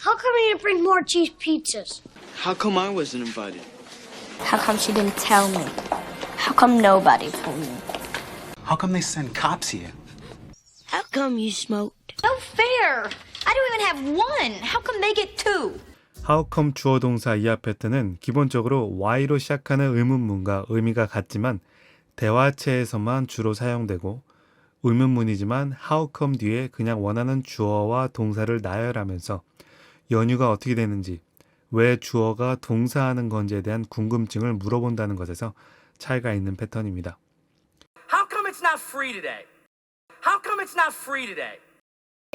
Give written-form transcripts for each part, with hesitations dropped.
How come you didn't bring more cheese pizzas? How come I wasn't invited? How come she didn't tell me? How come nobody told me? How come they send cops here? How come you smoked? No fair. I don't even have one. How come they get two? How come 주어 동사 이하 패턴은 기본적으로 why로 시작하는 의문문과 의미가 같지만 대화체에서만 주로 사용되고 의문문이지만 how come 뒤에 그냥 원하는 주어와 동사를 나열하면서 연유가 어떻게 되는지 왜 주어가 동사하는 건지에 대한 궁금증을 물어본다는 것에서 차이가 있는 패턴입니다. How come it's not free today? How come it's not free today?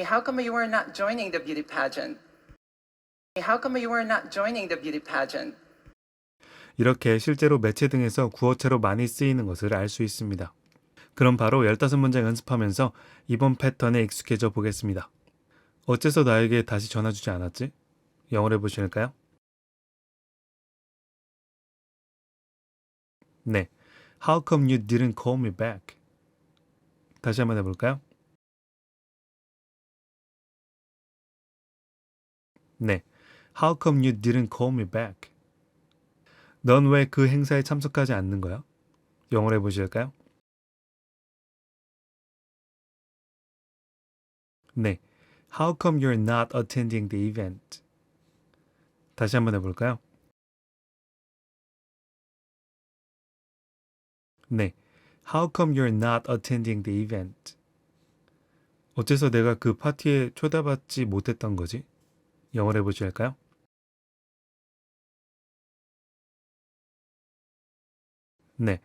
How come you are not joining the beauty pageant? How come you are not joining the beauty pageant? 이렇게 실제로 매체 등에서 구어체로 많이 쓰이는 것을 알 수 있습니다. 그럼 바로 15문장 연습하면서 이번 패턴에 익숙해져 보겠습니다. 어째서 나에게 다시 전화 주지 않았지? 영어로 해보실까요? 네. How come you didn't call me back? 다시 한번 해볼까요? 네. How come you didn't call me back? 넌 왜 그 행사에 참석하지 않는 거야? 영어로 해보실까요? 네. How come you're not attending the event? 다시 한번 해볼까요? 네. How come you're not attending the event? 어째서 내가 그 파티에 초대받지 못했던 거지? 영어로 해보실까요? 네.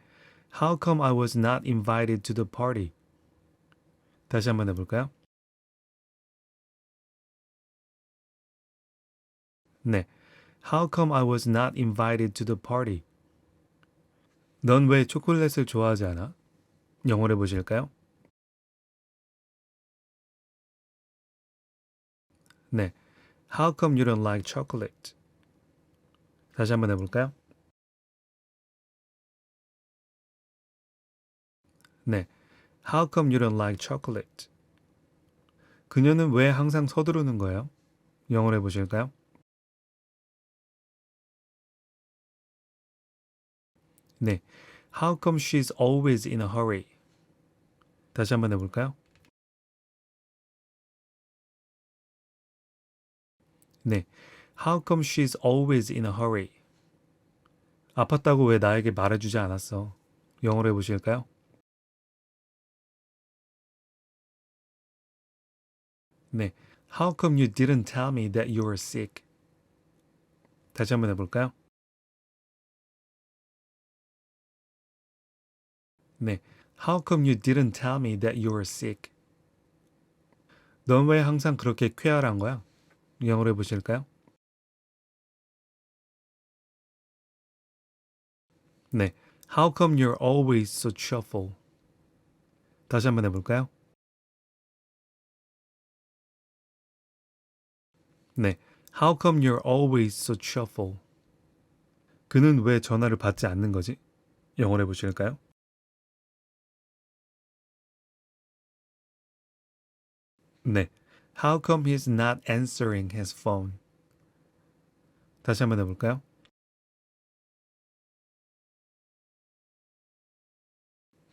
How come I was not invited to the party? 다시 한번 해볼까요? 네. How come I was not invited to the party? 넌 왜 초콜릿을 좋아하지 않아? 영어로 해보실까요? 네. How come you don't like chocolate? 다시 한번 해볼까요? 네. How come you don't like chocolate? 그녀는 왜 항상 서두르는 거예요? 영어로 해보실까요? 네. How come she's always in a hurry? 다시 한번 해볼까요? 네. How come she's always in a hurry? 아팠다고 왜 나에게 말해주지 않았어? 영어로 해보실까요? 네. How come you didn't tell me that you were sick? 다시 한번 해볼까요? 네. How come you didn't tell me that you were sick? 넌 왜 항상 그렇게 쾌활한 거야? 영어로 해보실까요? 네. How come you're always so cheerful? 다시 한번 해볼까요? 네. How come you're always so cheerful? 그는 왜 전화를 받지 않는 거지? 영어로 해보실까요? 네. How come he's not answering his phone? 다시 한번 해볼까요?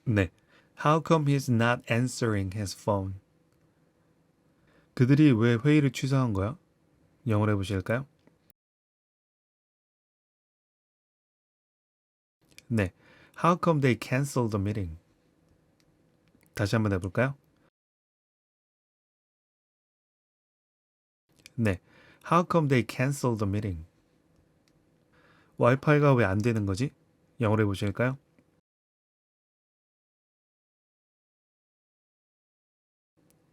네. How come he's not answering his phone? 그들이 왜 회의를 취소한 거야? 영어로 해보실까요? 네. How come they canceled the meeting? 다시 한번 해볼까요? 네. How come they canceled the meeting? 와이파이가 왜 안 되는 거지? 영어로 해보실까요?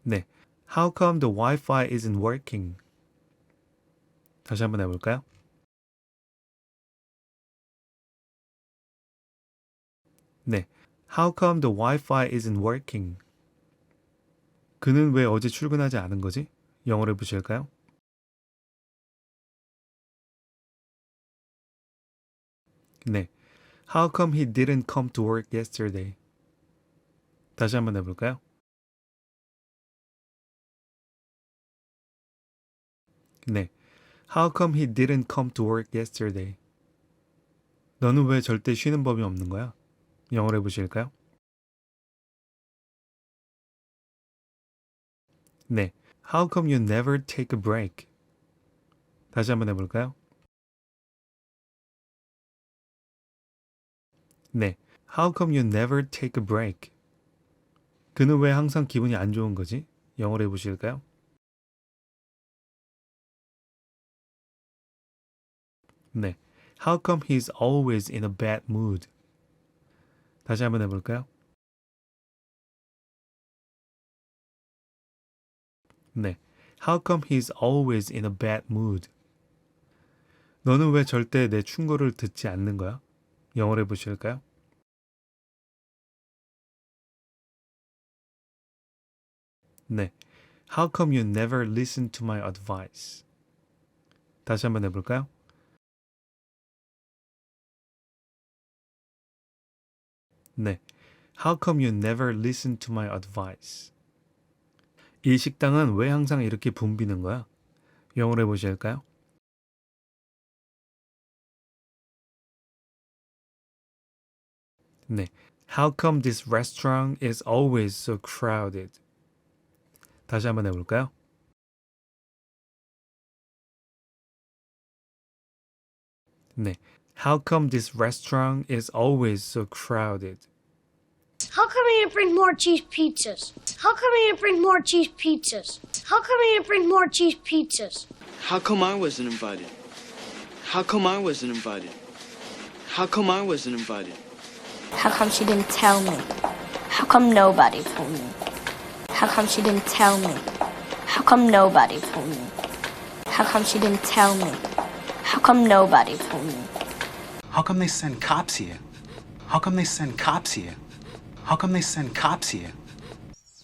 네. How come the Wi-Fi isn't working? 다시 한번 해볼까요? 네. How come the Wi-Fi isn't working? 그는 왜 어제 출근하지 않은 거지? 영어로 해보실까요? 네. How come he didn't come to work yesterday? 다시 한번 해볼까요? 네. How come he didn't come to work yesterday? 너는 왜 절대 쉬는 법이 없는 거야? 영어로 해보실까요? 네. How come you never take a break? 다시 한번 해볼까요? 네. How come you never take a break? 그는 왜 항상 기분이 안 좋은 거지? 영어로 해보실까요? 네. How come he's always in a bad mood? 다시 한번 해볼까요? 네. How come he's always in a bad mood? 너는 왜 절대 내 충고를 듣지 않는 거야? 영어로 해보실까요? 네. How come you never listen to my advice? 다시 한번 해볼까요? 네. How come you never listen to my advice? 이 식당은 왜 항상 이렇게 붐비는 거야? 영어로 해보실까요? 네. How come this restaurant is always so crowded? 다시 한번 해볼까요? 네. How come this restaurant is always so crowded? How come you didn't bring more cheese pizzas? How come you didn't bring more cheese pizzas? How come you didn't bring more cheese pizzas? How come I wasn't invited? How come I wasn't invited? How come I wasn't invited? How come she didn't tell me? How come nobody told me? How come she didn't tell me? How come nobody told me? How come she didn't tell me? How come nobody told me? How come they send cops here? How come they send cops here? How come they send cops here?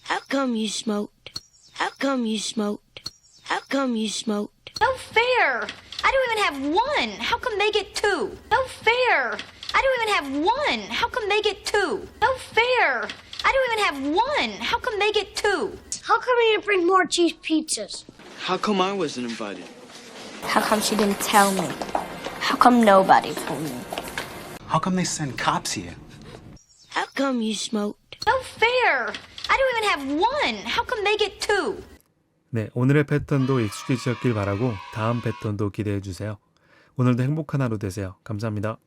How come you smoked? How come you smoked? How come you smoked? No fair. I don't even have one. How come they get two? No fair. I don't even have one. How come they get two? No fair. I don't even have one. How come they get two? How come you didn't bring more cheese pizzas? How come I wasn't invited? How come she didn't tell me? How come nobody told me? How come they send cops here? How come you smoked? No fair. I don't even have one. How come they get two? 네, 오늘의 패턴도 익숙해지셨길 바라고 다음 패턴도 기대해 주세요. 오늘도 행복한 하루 되세요. 감사합니다.